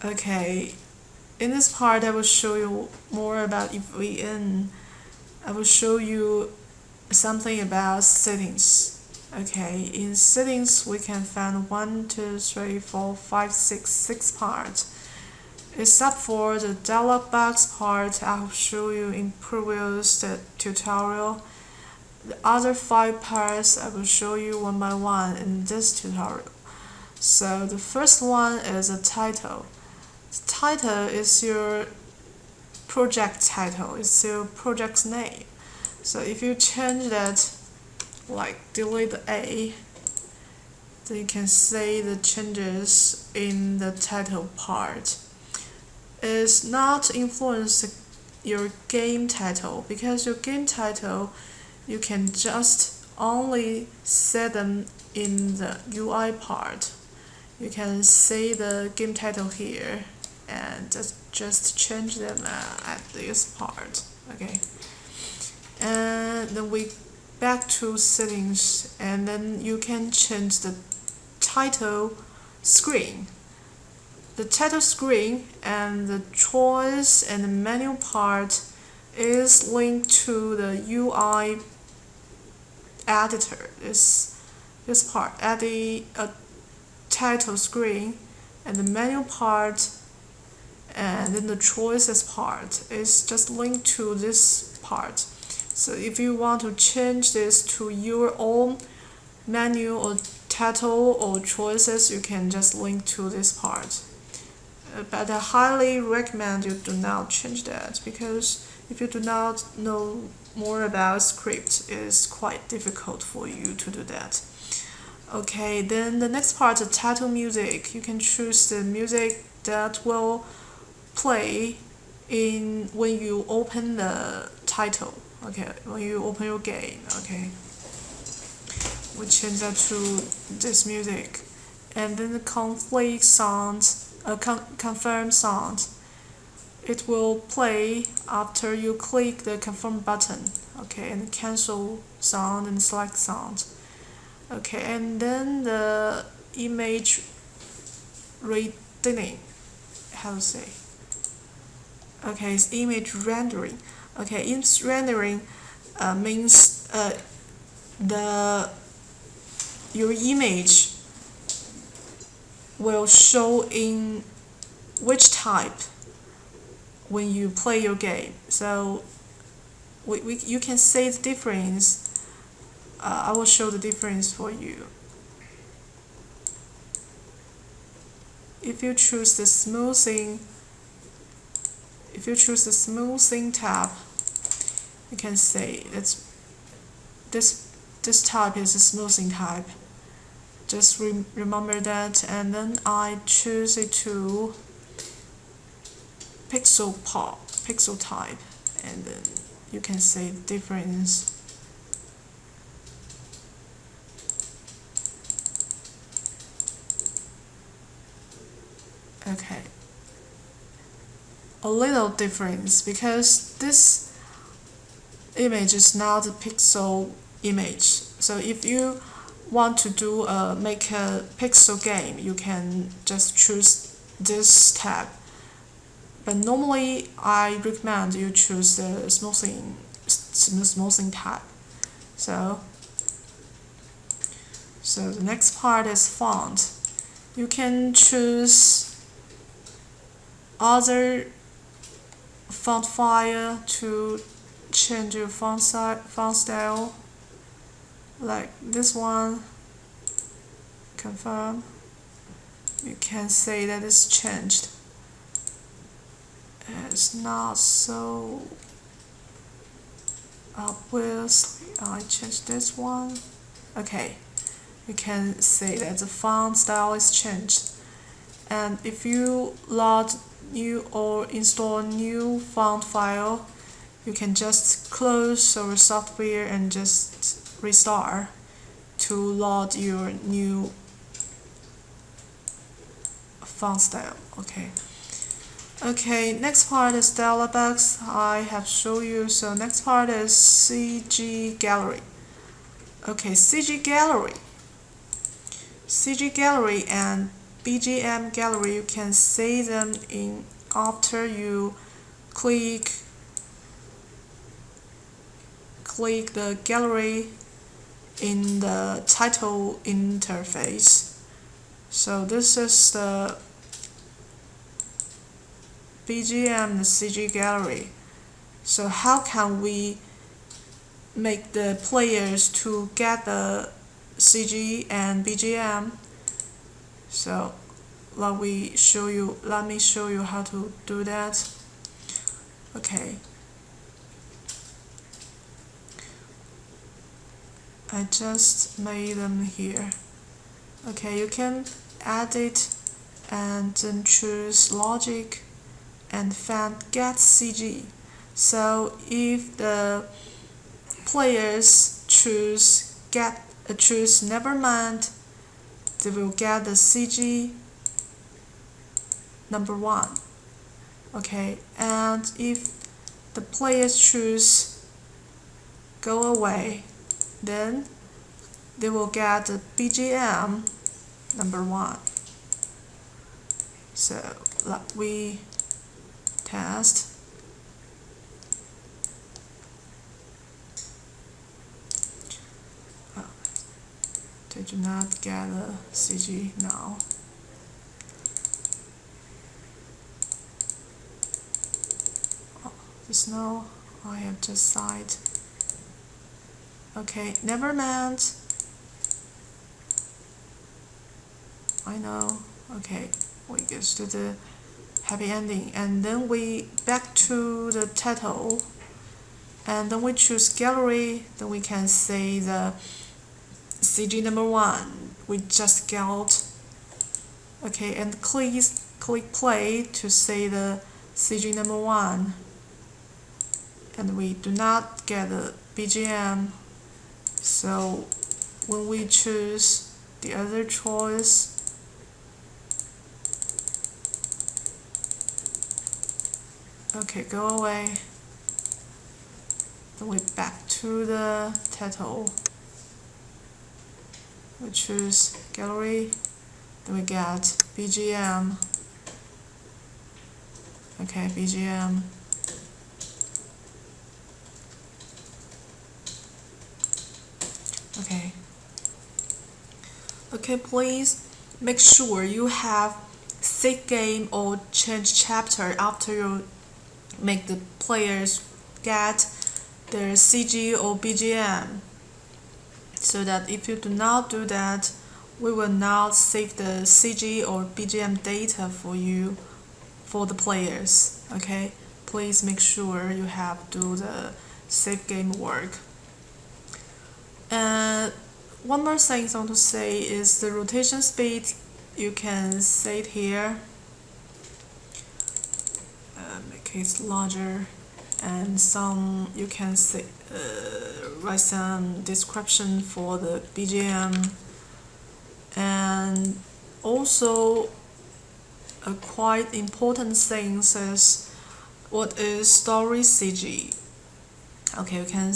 Okay, in this part I will show you more about iFVN. I will show you something about settings. Okay, in settings we can find 1, 2, 3, 4, 5, 6 parts. Except for the dialog box part I will show you in previous tutorial. The other 5 parts I will show you one by one in this tutorial. So the first one is a title. The title is your project title, it's your project's name. So if you change that, like delete the A, then you can see the changes in the title part. It's not influence your game title, because your game title you can just only set them in the UI part. You can see the game title here and just change them at this part. Okay, and then we back to settings, and then you can change the title screen. The title screen and the choice and the menu part is linked to the UI editor. This part at the title screen and the menu part, and then the choices part is just linked to this part. So if you want to change this to your own menu or title or choices, you can just link to this part. But I highly recommend you do not change that, because if you do not know more about script, it is quite difficult for you to do that. Okay, then the next part, the title music. You can choose the music that will play in when you open the title. Okay, when you open your game. Okay, we change that to this music, and then the conflict sounds, confirm sound. It will play after you click the confirm button. Okay, and cancel sound and select sound. Okay, and then the image rendering. How to say? Okay, it's image rendering. Okay, image rendering means your image will show in which type when you play your game. So you can see the difference. I will show the difference for you. If you choose the smoothing tab, you can see it's this type is a smoothing type. Just remember that, and then I choose it to pixel type, and then you can see the difference. Okay, a little difference, because this image is not a pixel image. So if you want to make a pixel game, you can just choose this tab. But normally I recommend you choose the smoothing tab. So the next part is font. You can choose other font file to change your font style, like this one. Confirm. You can see that it's changed. It's not so obviously. I changed this one. Okay, you can see that the font style is changed. And if you load new or install a new font file, you can just close our software and just restart to load your new font style. Okay, next part is dialog box. I have shown you. So next part is CG gallery. Okay, CG gallery and BGM gallery, you can see them in after you click the gallery in the title interface. So this is the BGM, the CG gallery. So how can we make the players to get the CG and BGM? So let me show you how to do that. Okay. I just made them here. Okay, you can edit and then choose logic and find get CG. So if the players choose nevermind, they will get the CG number 1. Okay, and if the players choose go away, then they will get the BGM number 1. So let we test. They do not get a CG now. Just now I have just signed. Okay, never mind. I know. Okay, we get to the happy ending, and then we back to the title, and then we choose gallery. Then we can say the CG number 1 we just got. Okay, and click play to say the CG number 1, and we do not get the BGM. So when we choose the other choice, okay, go away. Then we back to the title. We choose gallery. Then we get BGM. Okay, BGM. Okay. Okay, please make sure you have save game or change chapter after you make the players get their CG or BGM, so that if you do not do that, we will not save the CG or BGM data for you for the players. Okay, please make sure you have do the save game work. And one more thing I want to say is the rotation speed. You can say it here. Make it larger, and some you can say write some description for the BGM, and also a quite important thing is what is StoryCG. Okay, you can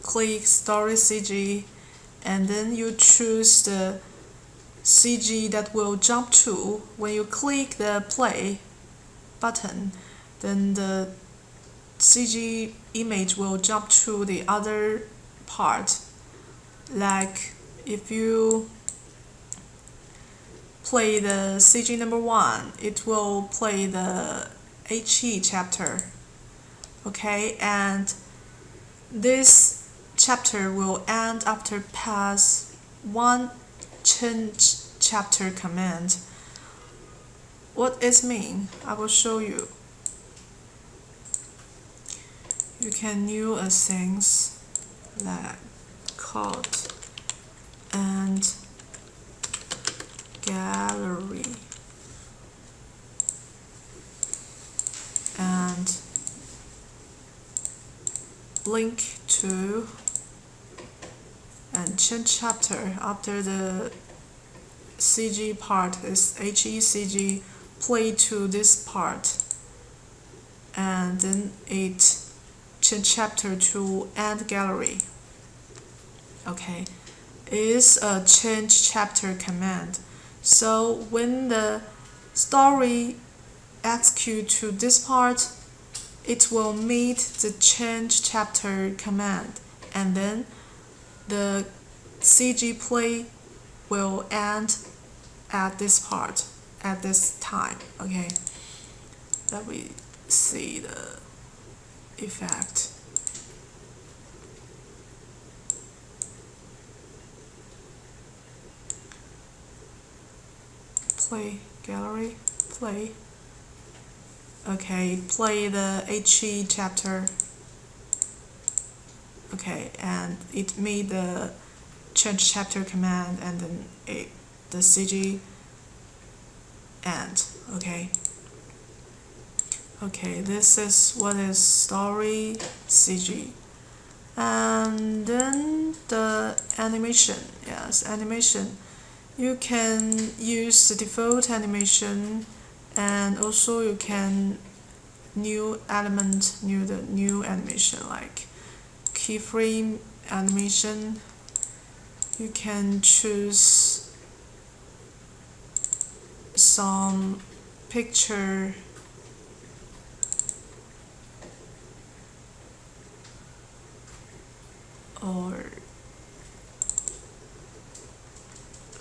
click StoryCG, and then you choose the CG that will jump to when you click the play button. Then the CG image will jump to the other part. Like if you play the CG number 1, it will play the HE chapter. Okay, and this chapter will end after pass one change chapter command. What it means, I will show you. You can use a things like code and gallery and link to and change chapter after the CG part is HECG, play to this part, and then it change chapter to end gallery. Okay, is a change chapter command. So when the story execute to this part, it will meet the change chapter command, and then the CG play will end at this part, at this time. Okay, let me see the effect. Play gallery, play. Okay, play the HE chapter. Okay, and it made the change chapter command, and then the CG end. Okay. Okay, this is what is StoryCG. And then the animation. Yes, animation. You can use the default animation, and also you can new animation like keyframe animation. You can choose some picture or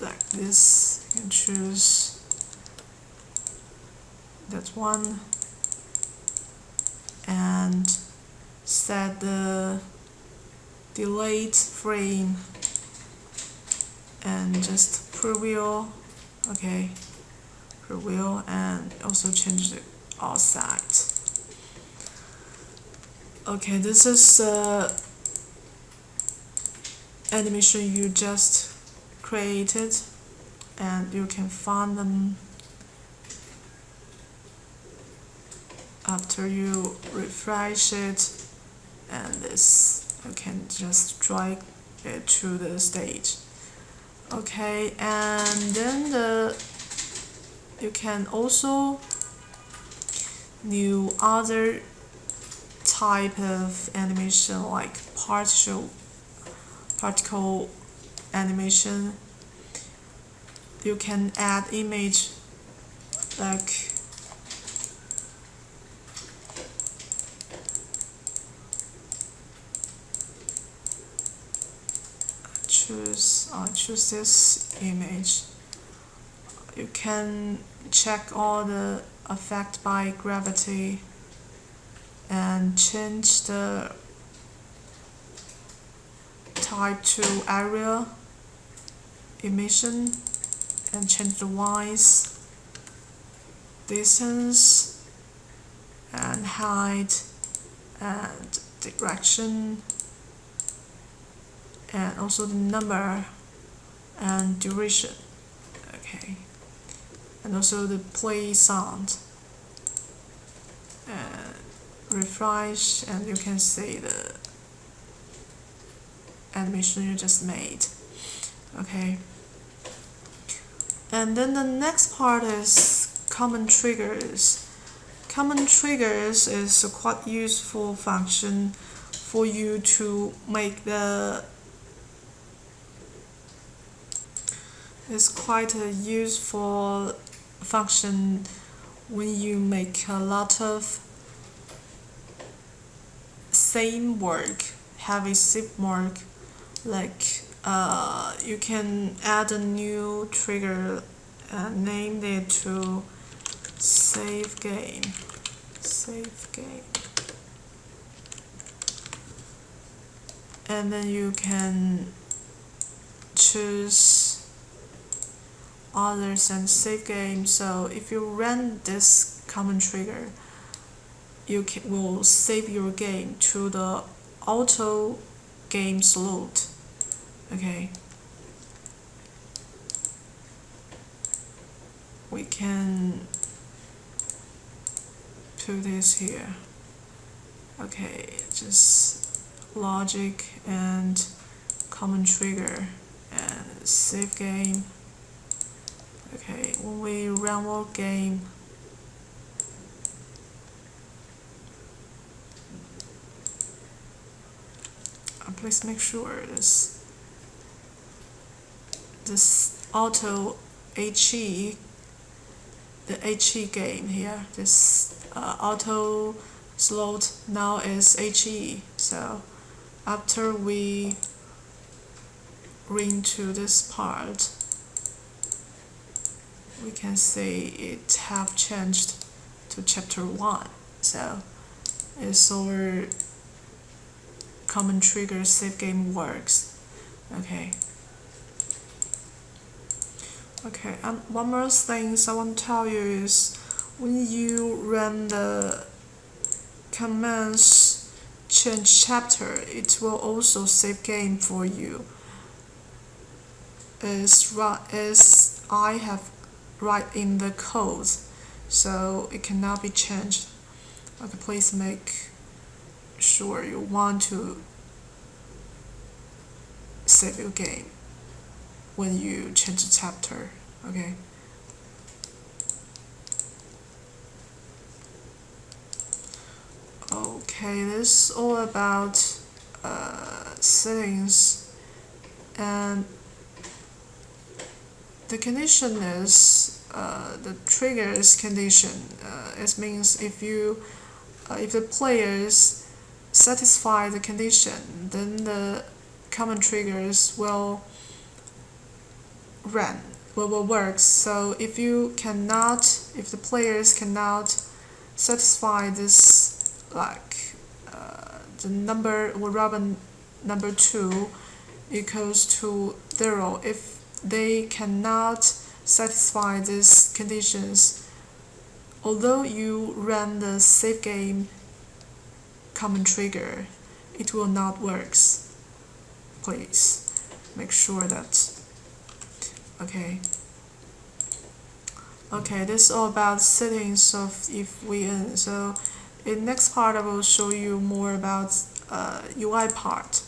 like this. You can choose that one and set the delayed frame and just preview. Okay, preview, and also change the outside. Okay, this is the animation you just created, and you can find them after you refresh it, and this you can just drag it to the stage. Okay, and then you can also new other type of animation like particle animation. You can add image like choose this image. You can check all the effect by gravity and change the type to area emission and change the width, distance, and height, and direction, and also the number and duration. Okay, and also the play sound. And refresh, and you can see the animation you just made. Okay, and then the next part is common triggers. Common triggers is a quite useful function for you to make the it's quite a useful function when you make a lot of same work, heavy zip work. Like you can add a new trigger and name it to save game. And then you can choose others and save game. So if you run this common trigger, you will save your game to the auto game slot. Okay, we can put this here. Okay, just logic and common trigger and save game. Okay, when we run our game, please make sure this auto HE, the HE game here. This auto slot now is HE. So after we read to this part, we can see it have changed to chapter 1. So it's our common trigger save game works. Okay. Okay, and one more thing I want to tell you is when you run the commands change chapter, it will also save game for you. As I have write in the code, so it cannot be changed. Okay, please make sure you want to save your game when you change the chapter. Okay. Okay, this is all about settings, and the condition is the triggers condition. It means if the players satisfy the condition, then the common triggers will work. So if the players cannot satisfy this, like the number or Robin number 2 equals to 0, if they cannot satisfy these conditions, although you run the save game common trigger, it will not work. Please make sure that. Okay, this is all about settings of iFVN. So in next part I will show you more about UI part.